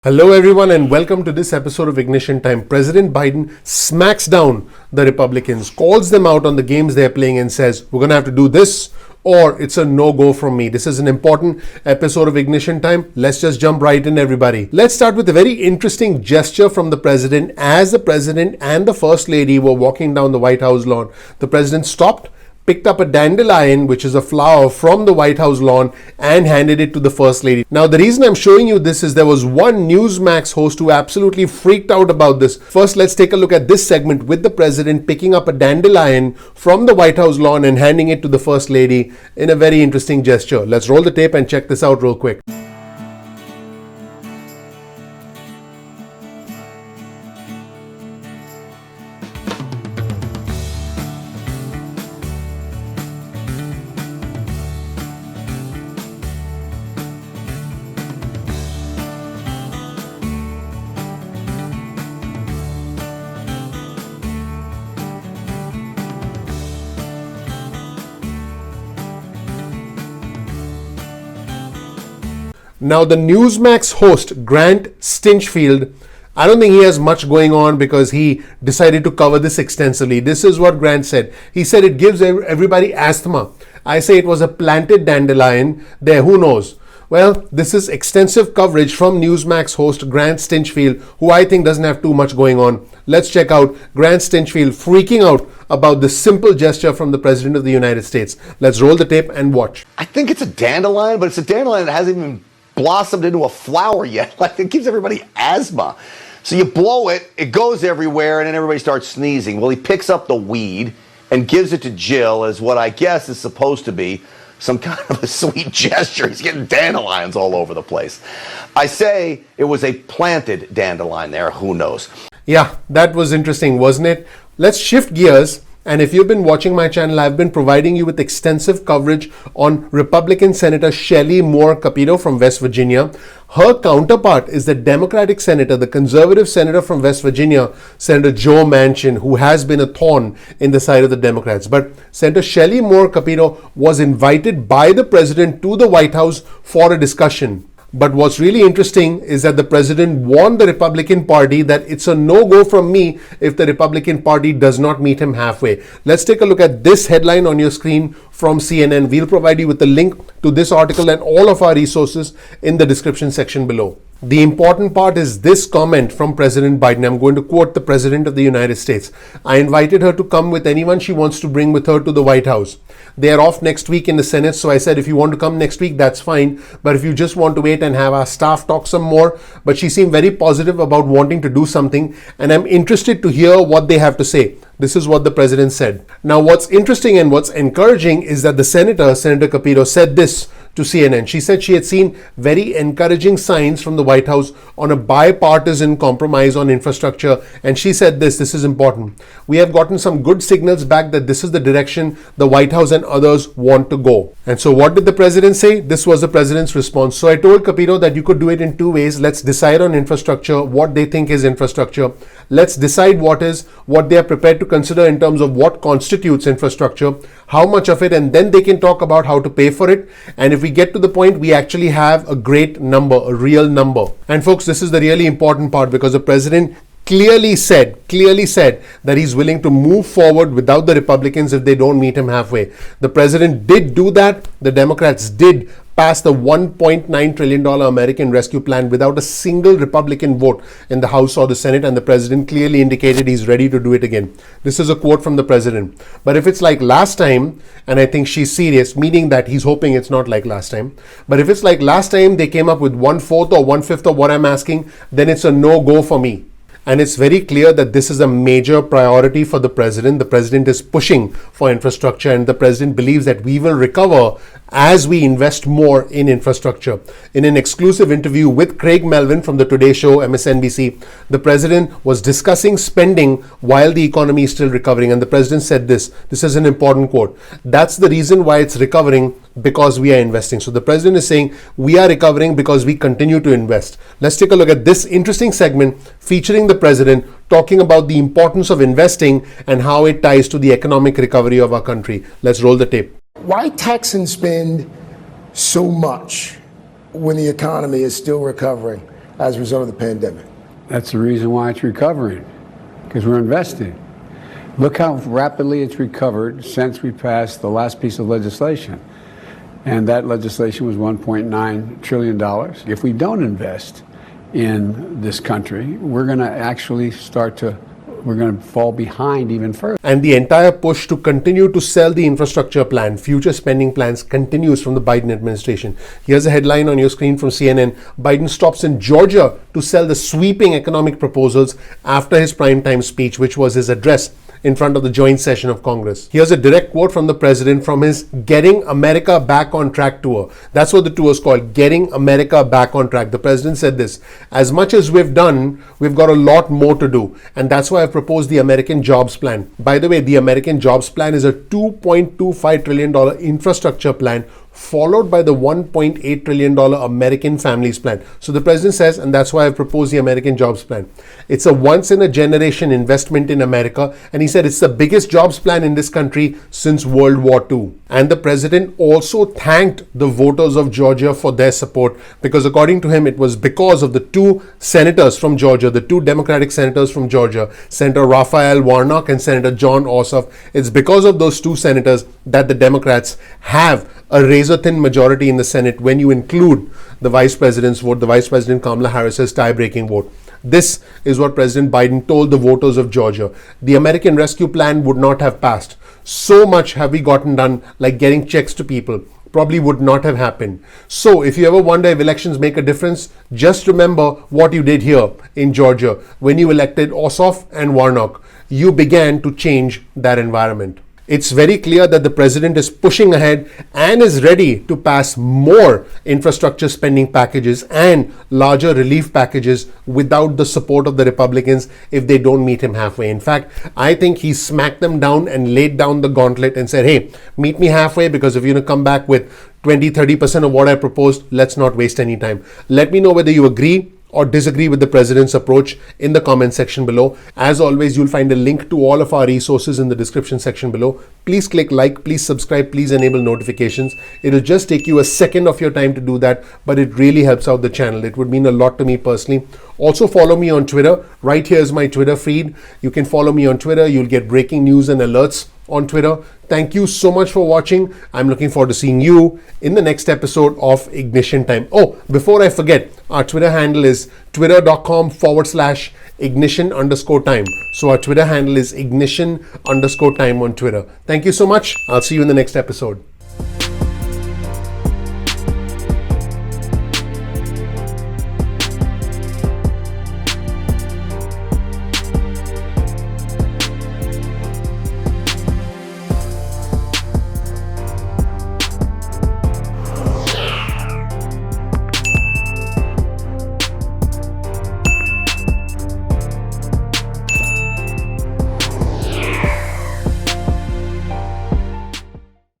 Hello, everyone, and welcome to this episode of Ignition Time. President Biden smacks down the Republicans, calls them out on the games they're playing, and says, we're going to have to do this or it's a no-go from me. This is an important episode of Ignition Time. Let's just jump right in, everybody. Let's start with a very interesting gesture from the president. As the president and the First Lady were walking down the White House lawn, the president stopped, picked up a dandelion, which is a flower from the White House lawn, and handed it to the First Lady. Now, the reason I'm showing you this is there was one SMACKS host who absolutely freaked out about this. First, let's take a look at this segment with the president picking up a dandelion from the White House lawn and handing it to the First Lady in a very interesting gesture. Let's roll the tape and check this out real quick. Now, the SMACKS host, Grant Stinchfield, I don't think he has much going on because he decided to cover this extensively. This is what Grant said. He said it gives everybody asthma. I say it was a planted dandelion there. Who knows? Well, this is extensive coverage from SMACKS host Grant Stinchfield, who I think doesn't have too much going on. Let's check out Grant Stinchfield freaking out about this simple gesture from the President of the United States. Let's roll the tape and watch. I think it's a dandelion, but it's a dandelion that hasn't even blossomed into a flower yet. Like, it gives everybody asthma. So you blow it, it goes everywhere, and then everybody starts sneezing. Well, he picks up the weed and gives it to Jill as what I guess is supposed to be some kind of a sweet gesture. He's getting dandelions all over the place. I say it was a planted dandelion there. Who knows? Yeah, that was interesting, wasn't it? Let's shift gears. And if you've been watching my channel, I've been providing you with extensive coverage on Republican Senator Shelley Moore Capito from West Virginia. Her counterpart is the Democratic Senator, the conservative senator from West Virginia, Senator Joe Manchin, who has been a thorn in the side of the Democrats. But Senator Shelley Moore Capito was invited by the president to the White House for a discussion. But what's really interesting is that the president warned the Republican Party that it's a no-go from me if the Republican Party does not meet him halfway. Let's take a look at this headline on your screen from CNN. We'll provide you with the link to this article and all of our resources in the description section below. The important part is this comment from President Biden. I'm going to quote the President of the United States. I invited her to come with anyone she wants to bring with her to the White House. They are off next week in the Senate, so I said if you want to come next week, that's fine. But if you just want to wait and have our staff talk some more. But she seemed very positive about wanting to do something, and I'm interested to hear what they have to say. This is what the president said. Now, what's interesting and what's encouraging is that the Senator Capito, said this to CNN. She said she had seen very encouraging signs from the White House on a bipartisan compromise on infrastructure. And she said this is important. We have gotten some good signals back that this is the direction the White House and others want to go. And so what did the president say? This was the president's response. So I told Capito that you could do it in two ways. Let's decide on infrastructure, what they think is infrastructure. Let's decide what they are prepared to consider in terms of what constitutes infrastructure, how much of it, and then they can talk about how to pay for it. And if we get to the point, we actually have a great number, a real number. And folks, this is the really important part because the president clearly said that he's willing to move forward without the Republicans if they don't meet him halfway. The president did do that. The Democrats did pass the $1.9 trillion American Rescue Plan without a single Republican vote in the House or the Senate, and the president clearly indicated he's ready to do it again. This is a quote from the president. But if it's like last time, and I think she's serious, meaning that he's hoping it's not like last time, but if it's like last time they came up with 1/4 or 1/5 of what I'm asking, then it's a no-go for me. And it's very clear that this is a major priority for the president. The president is pushing for infrastructure, and the president believes that we will recover as we invest more in infrastructure. In an exclusive interview with Craig Melvin from the Today Show, MSNBC, the president was discussing spending while the economy is still recovering. And the president said this is an important quote. That's the reason why it's recovering, because we are investing. So the president is saying we are recovering because we continue to invest. Let's take a look at this interesting segment featuring the president talking about the importance of investing and how it ties to the economic recovery of our country. Let's roll the tape. Why tax and spend so much when the economy is still recovering? as a result of the pandemic. That's the reason why it's recovering, because we're investing. Look how rapidly it's recovered since we passed the last piece of legislation. And that legislation was $1.9 trillion. If we don't invest in this country, we're going to actually we're going to fall behind even further. And the entire push to continue to sell the infrastructure plan, future spending plans, continues from the Biden administration. Here's a headline on your screen from CNN. Biden stops in Georgia to sell the sweeping economic proposals after his primetime speech, which was his address in front of the joint session of Congress. Here's a direct quote from the president from his Getting America Back on Track tour. That's what the tour is called, Getting America Back on Track. The president said this: as much as we've done, we've got a lot more to do. And that's why I've proposed the American Jobs Plan. By the way, the American Jobs Plan is a $2.25 trillion infrastructure plan, followed by the $1.8 trillion American Families Plan. So the president says, and that's why I've proposed the American Jobs Plan. It's a once-in-a-generation investment in America, and he said it's the biggest jobs plan in this country since World War II. And the president also thanked the voters of Georgia for their support, because according to him, it was because of the two senators from Georgia, the two Democratic senators from Georgia, Senator Raphael Warnock and Senator John Ossoff. It's because of those two senators that the Democrats have a razor-thin majority in the Senate when you include the vice president's vote, the Vice President Kamala Harris's tie-breaking vote. This is what President Biden told the voters of Georgia. The American Rescue Plan would not have passed. So much have we gotten done, like getting checks to people. Probably would not have happened. So if you ever wonder if elections make a difference, just remember what you did here in Georgia when you elected Ossoff and Warnock. You began to change that environment. It's very clear that the president is pushing ahead and is ready to pass more infrastructure spending packages and larger relief packages without the support of the Republicans if they don't meet him halfway. In fact, I think he smacked them down and laid down the gauntlet and said, hey, meet me halfway, because if you're going to come back with 20-30% of what I proposed, let's not waste any time. Let me know whether you agree or disagree with the president's approach in the comment section below. As always, you'll find a link to all of our resources in the description section below. Please click like, please subscribe, please enable notifications. It'll just take you a second of your time to do that, but it really helps out the channel. It would mean a lot to me personally. Also follow me on Twitter. Right here is my Twitter feed. You can follow me on Twitter. You'll get breaking news and alerts on Twitter. Thank you so much for watching. I'm looking forward to seeing you in the next episode of Ignition Time. Oh, before I forget, our Twitter handle is twitter.com/ignition_time. So our Twitter handle is ignition_time on Twitter. Thank you so much. I'll see you in the next episode.